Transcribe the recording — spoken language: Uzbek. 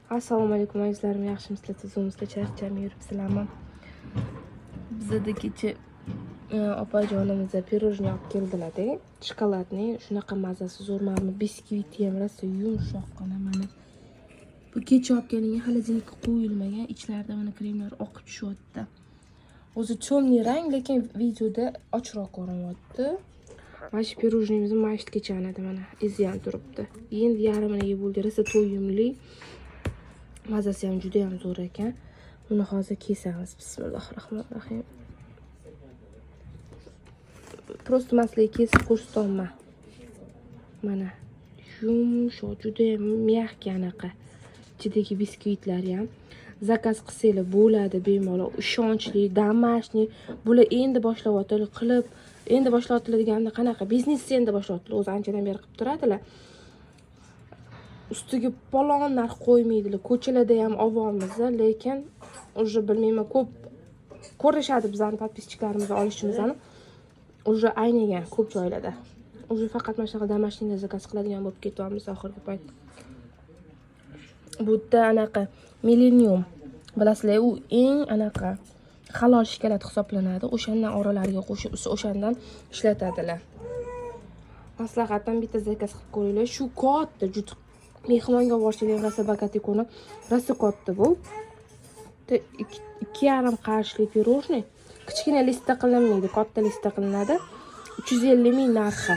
Assalomu alaykum azizlarim, yaxshimisizlar? Tuzimizda charcham yuribsizlarmi? Bizda kecha opajonimizga pirojnoy olib keldilar-da. Shokoladli, shunaqa mazasi zo'r, mana biskviti ham rosa yumshoqqina mana. Bu kecha olib kelingan, xolodilnikka qo'yilmagan, ichlarida mana kremlar oqib tushyapti. O'zi cho'mli rang, lekin videoda ochroq ko'rinyapti. Mana shu pirojnoyimizni mana shu kechanada mana izyan turibdi. Endi yarmini yeb bo'ldi, rosa to'yimli. Mazasi ham juda ham zo'r ekan. Buni hozir kesamiz. Bismillahirrohmanirrohim. Prosta masalaga kesib ko'rsataman. Mana yumshoq, juda ham mягкий anaqa. Ichidagi biskvitlar ham zakaz qilsanglar bo'ladi bemalol. Ishonchli, домашний. Bular endi boshlayotganlar qilib, endi boshlayotganlar deganda qanaqa? Biznesni endi boshlayotganlar. O'zi anchadan beri qilib turadilar. Ustiga palon narx qo'ymaydilar. Ko'chalarda ham avvalmiz, lekin уже bilmayman, ko'p ko'rishadi bizning podpischilarimiz olishimizni. Уже aynigan ko'p joylarda. Уже faqat mana shunaqa домашний zakaz qiladigan bo'lib ketyapmiz oxirgi payt. Bu yerda anaqa Millennium, bilasizlar, u eng anaqa halol shokolad hisoblanadi. O'shandan oralariga qo'shib, o'shandan ishlatadilar. Maslahatdan bitta zakaz qilib ko'ringlar. Shu katta, juda mehmonga borishgan rosa bakati kuni, rosa katta bu. 2,5 qarshli pirojnoy. Kichkina listda qilinmaydi, katta listda qilinadi. 350 ming narxi.